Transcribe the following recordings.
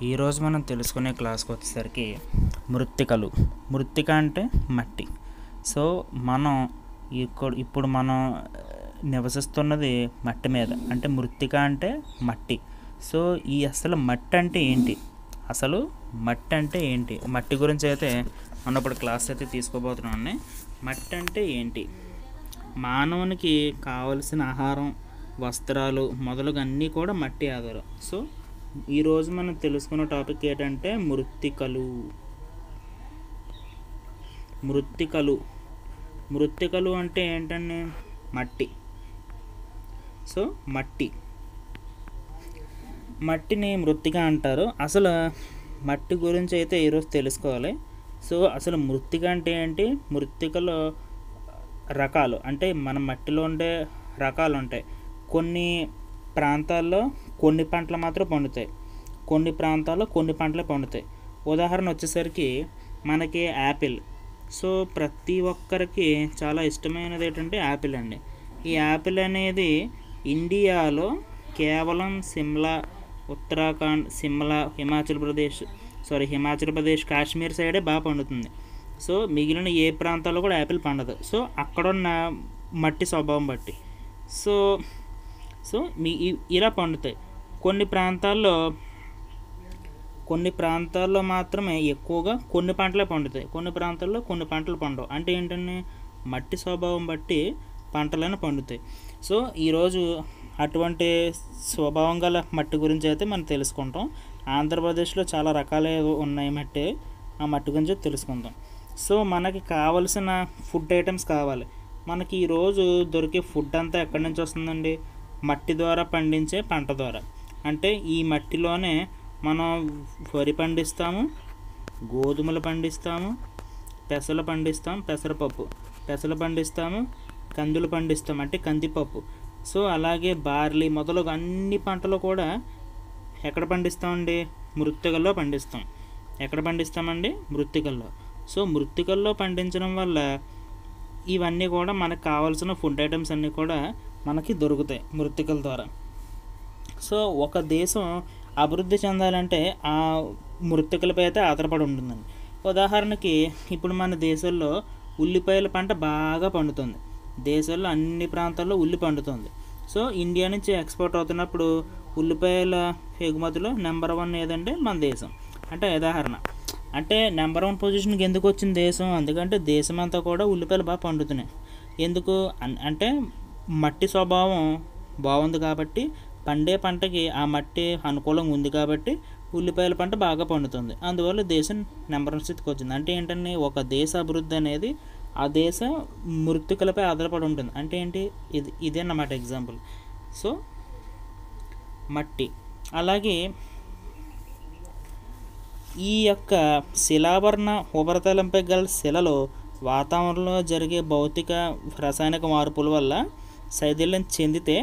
ఈరోజు మనం తెలుసుకునే క్లాస్కి వచ్చేసరికి మృత్తికలు. మృత్తిక అంటే మట్టి. సో మనం ఇప్పుడు మనం నివసిస్తున్నది మట్టి మీద, అంటే మృత్తిక అంటే మట్టి. సో అసలు మట్టి అంటే ఏంటి, మట్టి గురించి అయితే మనం ఇప్పుడు క్లాస్ అయితే తీసుకోబోతున్నాం. మట్టి అంటే ఏంటి, మానవునికి కావలసిన ఆహారం, వస్త్రాలు మొదలుగా అన్నీ కూడా మట్టి ఆధారం. సో ఈరోజు మనం తెలుసుకున్న టాపిక్ ఏంటంటే మృత్తికలు అంటే ఏంటంటే మట్టి. సో మట్టిని మృత్తిక అంటారు. అసలు మట్టి గురించి అయితే ఈరోజు తెలుసుకోవాలి. సో అసలు మృత్తిక అంటే ఏంటి, మృత్తికలో రకాలు అంటే మన మట్టిలో ఉండే రకాలు ఉంటాయి. కొన్ని ప్రాంతాల్లో కొన్ని పంటలు మాత్రం పండుతాయి, కొన్ని ప్రాంతాల్లో కొన్ని పంటలే పండుతాయి. ఉదాహరణ వచ్చేసరికి మనకి యాపిల్. సో ప్రతి ఒక్కరికి చాలా ఇష్టమైనది ఏంటంటే యాపిల్ అండి. ఈ యాపిల్ అనేది ఇండియాలో కేవలం సిమ్లా, ఉత్తరాఖండ్, హిమాచల్ ప్రదేశ్, కాశ్మీర్ సైడే బాగా పండుతుంది. సో మిగిలిన ఏ ప్రాంతాల్లో కూడా యాపిల్ పండదు. సో అక్కడున్న మట్టి స్వభావం బట్టి సో ఇలా పండుతాయి. కొన్ని ప్రాంతాల్లో మాత్రమే ఎక్కువగా కొన్ని పంటలే పండుతాయి, కొన్ని ప్రాంతాల్లో కొన్ని పంటలు పండవు. అంటే ఏంటంటే మట్టి స్వభావం బట్టి పంటలను పండుతాయి. సో ఈరోజు అటువంటి స్వభావం గల మట్టి గురించి అయితే మనం తెలుసుకుంటాం. ఆంధ్రప్రదేశ్లో చాలా రకాలు ఉన్నాయి మట్టి, ఆ మట్టి గురించి తెలుసుకుందాం. సో మనకి కావలసిన ఫుడ్ ఐటమ్స్ కావాలి. మనకి ఈరోజు దొరికే ఫుడ్ అంతా ఎక్కడి నుంచి వస్తుందండి, మట్టి ద్వారా పండించే పంట ద్వారా. అంటే ఈ మట్టిలోనే మనం వరి పండిస్తాము, గోధుమలు పండిస్తాము, పెసలు పండిస్తాము, కందులు పండిస్తాము అంటే కందిపప్పు. సో అలాగే బార్లీ మొదలగు అన్ని పంటలు కూడా ఎక్కడ పండిస్తామండి, మృత్తికల్లో పండిస్తాం. ఎక్కడ పండిస్తామండి, మృత్తికల్లో. సో మృత్తికల్లో పండించడం వల్ల ఇవన్నీ కూడా మనకు కావాల్సిన ఫుడ్ ఐటమ్స్ అన్నీ కూడా మనకి దొరుకుతాయి మృత్తికల ద్వారా. సో ఒక దేశం అభివృద్ధి చెందాలంటే ఆ మృత్తికలపై అయితే ఆధారపడి ఉంటుందండి. ఉదాహరణకి ఇప్పుడు మన దేశంలో ఉల్లిపాయల పంట బాగా పండుతుంది. దేశంలో అన్ని ప్రాంతాల్లో ఉల్లి పండుతుంది. సో ఇండియా నుంచి ఎక్స్పోర్ట్ అవుతున్నప్పుడు ఉల్లిపాయల ఎగుమతిలో నెంబర్ 1 ఏదంటే మన దేశం. అంటే ఉదాహరణ, అంటే నెంబర్ 1 పొజిషన్కి ఎందుకు వచ్చింది దేశం, ఎందుకంటే దేశం అంతా కూడా ఉల్లిపాయలు బాగా పండుతున్నాయి. ఎందుకు అంటే మట్టి స్వభావం బాగుంది కాబట్టి, పండే పంటకి ఆ మట్టి అనుకూలంగా ఉంది కాబట్టి ఉల్లిపాయల పంట బాగా పండుతుంది. అందువల్ల దేశం నెంబర్ 1 స్థితికి వచ్చింది. అంటే ఏంటంటే ఒక దేశ అభివృద్ధి అనేది ఆ దేశ మృత్తికలపై ఆధారపడి ఉంటుంది. అంటే ఏంటి, ఇదే అన్నమాట ఎగ్జాంపుల్. సో మట్టి. అలాగే ఈ యొక్క శిలావరణ ఉపరితలంపై గల శిలలో వాతావరణంలో జరిగే భౌతిక రసాయనిక మార్పుల వల్ల శైథిల్యం చెందితే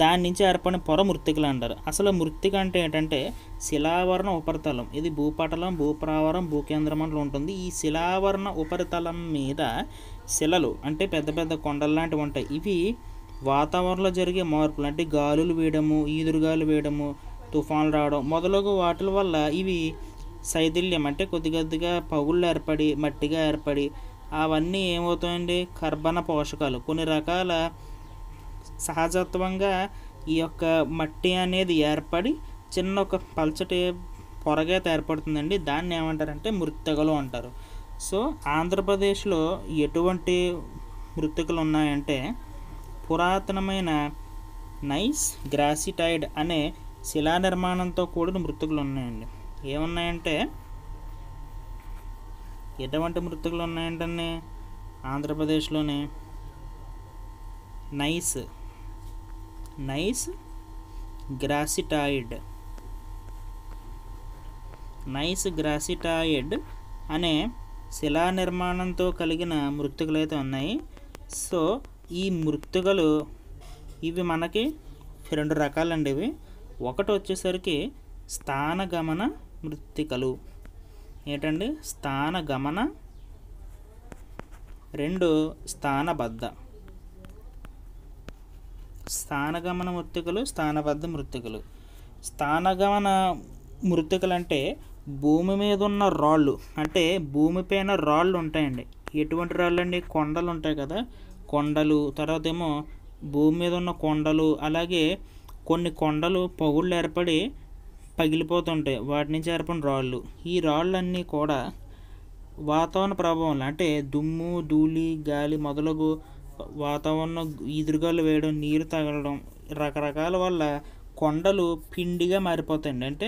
దాని నుంచి ఏర్పడిన పొర మృత్తికలు అంటారు. అసలు మృత్తిక అంటే ఏంటంటే శిలావరణ ఉపరితలం. ఇది భూపటలం, భూప్రావరం, భూకేంద్రమంలో ఉంటుంది. ఈ శిలావరణ ఉపరితలం మీద శిలలు అంటే పెద్ద పెద్ద కొండలు లాంటివి ఉంటాయి. ఇవి వాతావరణంలో జరిగే మార్పులు అంటే గాలులు వేయడము, ఈదురుగాలు వేయడము, తుఫాన్లు రావడం మొదలగు వాటి వల్ల ఇవి శైథిల్యం అంటే కొద్దిగా పగుళ్ళు ఏర్పడి మట్టిగా ఏర్పడి అవన్నీ ఏమవుతాయండి, కర్బన పోషకాలు కొన్ని రకాల సహజత్వంగా ఈ యొక్క మట్టి అనేది ఏర్పడి చిన్న ఒక పల్చటి పొరగా ఏర్పడుతుందండి. దాన్ని ఏమంటారంటే మృత్తికలు అంటారు. సో ఆంధ్రప్రదేశ్లో ఎటువంటి మృత్తికలు ఉన్నాయంటే పురాతనమైన నైస్ గ్రాసిటైడ్ అనే శిలా నిర్మాణంతో కూడిన మృత్తికలు ఉన్నాయండి. ఏమున్నాయంటే ఎటువంటి మృత్తికలు ఉన్నాయంటే ఆంధ్రప్రదేశ్లోనే నైస్ గ్రాసిటాయిడ్ అనే శిలా నిర్మాణంతో కలిగిన మృత్తికలు అయితే ఉన్నాయి. సో ఈ మృత్తికలు ఇవి మనకి 2 రకాలండి. ఇవి ఒకటి వచ్చేసరికి స్థానగమన మృత్తికలు. ఏంటండి స్థానగమన, 2 స్థానబద్ధ. స్థానగమన మృత్తికలు, స్థానబద్ధ మృత్తికలు. స్థానగమన మృత్తికలు అంటే భూమి మీద ఉన్న రాళ్ళు, అంటే భూమిపైన రాళ్ళు ఉంటాయండి. ఎటువంటి రాళ్ళు అండి? కొండలు ఉంటాయి కదా, కొండలు. తర్వాత ఏమో భూమి మీద ఉన్న కొండలు, అలాగే కొన్ని కొండలు పగుళ్ళు ఏర్పడి పగిలిపోతుంటాయి, వాటి నుంచి ఏర్పడిన రాళ్ళు. ఈ రాళ్ళన్నీ కూడా వాతావరణ ప్రభావం, అంటే దుమ్ము, ధూళి, గాలి మొదలగు వాతావరణం, ఈదురుగాలు వేయడం, నీరు తగలడం, రకరకాల వల్ల కొండలు పిండిగా మారిపోతాయండి. అంటే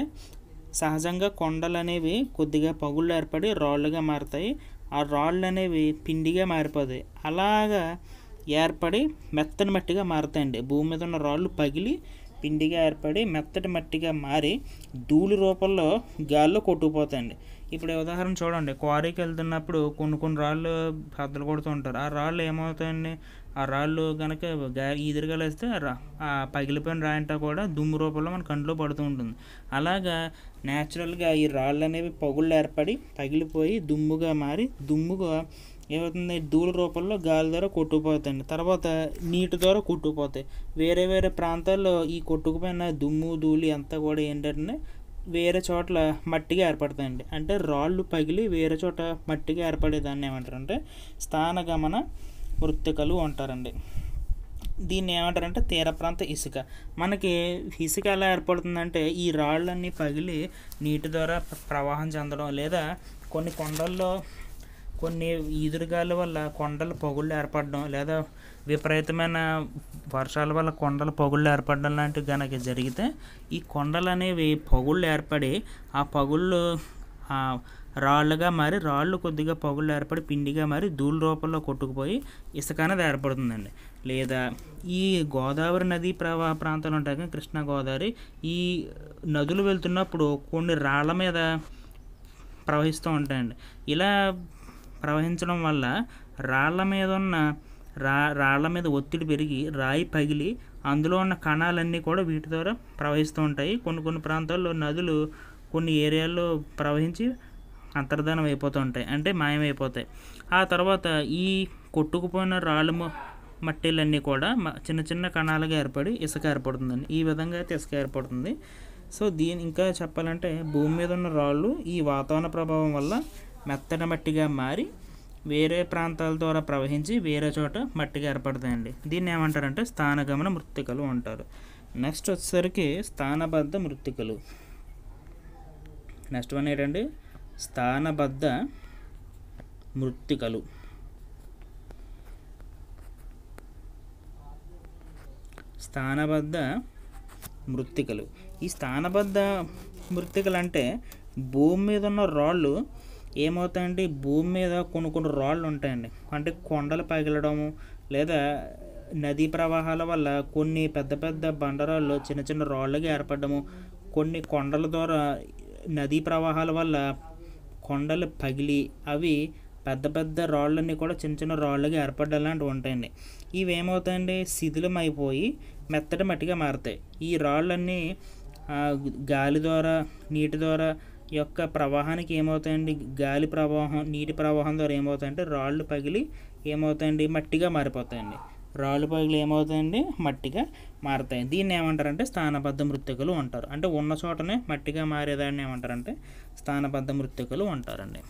సహజంగా కొండలు అనేవి కొద్దిగా పగుళ్ళు ఏర్పడి రాళ్ళుగా మారుతాయి. ఆ రాళ్ళు అనేవి పిండిగా మారిపోతాయి. అలాగా ఏర్పడి మెత్తటి మట్టిగా మారుతాయండి. భూమి మీద ఉన్న రాళ్ళు పగిలి పిండిగా ఏర్పడి మెత్తటి మట్టిగా మారి ధూళి రూపంలో గాల్లో కొట్టుకుపోతాయండి. ఇప్పుడు ఉదాహరణ చూడండి, క్వారీకి వెళ్తున్నప్పుడు కొన్ని రాళ్ళు బద్దలు కొడుతూ ఉంటారు. ఆ రాళ్ళు ఏమవుతాయండి? ఆ రాళ్ళు కనుక ఈదురుగాలు వేస్తే ఆ పగిలిపోయిన రాయంట కూడా దుమ్ము రూపంలో మన కంట్లో పడుతూ ఉంటుంది. అలాగా న్యాచురల్గా ఈ రాళ్ళు అనేవి పగుళ్ళు ఏర్పడి పగిలిపోయి దుమ్ముగా మారి, దుమ్ముగా ఏమవుతుంది? ధూళి రూపంలో గాలి ద్వారా కొట్టుకుపోతాయండి. తర్వాత నీటి ద్వారా కొట్టుకుపోతాయి. వేరే వేరే ప్రాంతాల్లో ఈ కొట్టుకుపోయిన దుమ్ము, ధూళి అంతా కూడా ఏంటంటే వేరే చోట్ల మట్టిగా ఏర్పడతాయండి. అంటే రాళ్ళు పగిలి వేరే చోట మట్టిగా ఏర్పడేదాన్ని ఏమంటారంటే స్థానగమన మృత్తికలు అంటారండి. దీన్ని ఏమంటారంటే తీర ప్రాంత ఇసుక. మనకి ఇసుక ఎలా ఏర్పడుతుందంటే ఈ రాళ్ళన్నీ పగిలి నీటి ద్వారా ప్రవాహం చెందడం, లేదా కొన్ని కొండల్లో కొన్ని ఈదురుగాల వల్ల కొండల పగుళ్ళు ఏర్పడడం, లేదా విపరీతమైన వర్షాల వల్ల కొండల పగుళ్ళు ఏర్పడడం లాంటివి కనుక జరిగితే ఈ కొండలు అనేవి పగుళ్ళు ఏర్పడి ఆ పగుళ్ళు రాళ్ళుగా మారి, రాళ్ళు కొద్దిగా పగుళ్ళు ఏర్పడి పిండిగా మారి ధూళి రూపంలో కొట్టుకుపోయి ఇసుక అనేది ఏర్పడుతుందండి. లేదా ఈ గోదావరి నదీ ప్రవాహ ప్రాంతాలు ఉంటాయి కదా, కృష్ణా గోదావరి, ఈ నదులు వెళ్తున్నప్పుడు కొన్ని రాళ్ళ మీద ప్రవహిస్తూ ఉంటాయండి. ఇలా ప్రవహించడం వల్ల రాళ్ళ మీద ఒత్తిడి పెరిగి రాయి పగిలి అందులో ఉన్న కణాలన్నీ కూడా వీటి ద్వారా ప్రవహిస్తూ ఉంటాయి. కొన్ని ప్రాంతాల్లో నదులు కొన్ని ఏరియాల్లో ప్రవహించి అంతర్ధానం అయిపోతూ ఉంటాయి, అంటే మాయమైపోతాయి. ఆ తర్వాత ఈ కొట్టుకుపోయిన రాళ్ళు మట్టిలన్నీ కూడా చిన్న చిన్న కణాలుగా ఏర్పడి ఇసుక ఏర్పడుతుందండి. ఈ విధంగా అయితే ఇసుక ఏర్పడుతుంది. సో ఇంకా చెప్పాలంటే భూమి మీద ఉన్న రాళ్ళు ఈ వాతావరణ ప్రభావం వల్ల మెత్తటి మట్టిగా మారి వేరే ప్రాంతాల ద్వారా ప్రవహించి వేరే చోట మట్టిగా ఏర్పడతాయండి. దీన్ని ఏమంటారంటే స్థానగమన మృత్తికలు అంటారు. నెక్స్ట్ వచ్చేసరికి స్థానబద్ధ మృత్తికలు. నెక్స్ట్ వన్ ఏంటండి? స్థానబద్ధ మృత్తికలు. స్థానబద్ధ మృత్తికలు. ఈ స్థానబద్ధ మృత్తికలు అంటే భూమి మీద ఉన్న రాళ్ళు ఏమవుతాయండి? భూమి మీద కొన్ని రాళ్ళు ఉంటాయండి. అంటే కొండలు పగిలడము, లేదా నదీ ప్రవాహాల వల్ల కొన్ని పెద్ద పెద్ద బండరాళ్ళు చిన్న చిన్న రాళ్ళుగా ఏర్పడము, కొన్ని కొండల ద్వారా నదీ ప్రవాహాల వల్ల కొండలు పగిలి అవి పెద్ద పెద్ద రాళ్ళన్నీ కూడా చిన్న చిన్న రాళ్ళుగా ఏర్పడేలాంటివి ఉంటాయండి. ఇవి ఏమవుతాయండి? శిథిలం అయిపోయి మెత్తటి మట్టిగా మారుతాయి. ఈ రాళ్ళన్నీ గాలి ద్వారా, నీటి ద్వారా యొక్క ప్రవాహానికి ఏమవుతాయండి? గాలి ప్రవాహం, నీటి ప్రవాహం ద్వారా ఏమవుతాయంటే రాళ్ళు పగిలి ఏమవుతాయండి? మట్టిగా మారిపోతాయండి. రాళ్ళు పగిలి ఏమవుతాయండి? మట్టిగా మారుతాయి. దీన్ని ఏమంటారంటే స్థానబద్ధ మృత్తికలు అంటారు. అంటే ఉన్న చోటనే మట్టిగా మారేదాన్ని ఏమంటారంటే స్థానబద్ధ మృత్తికలు అంటారండి.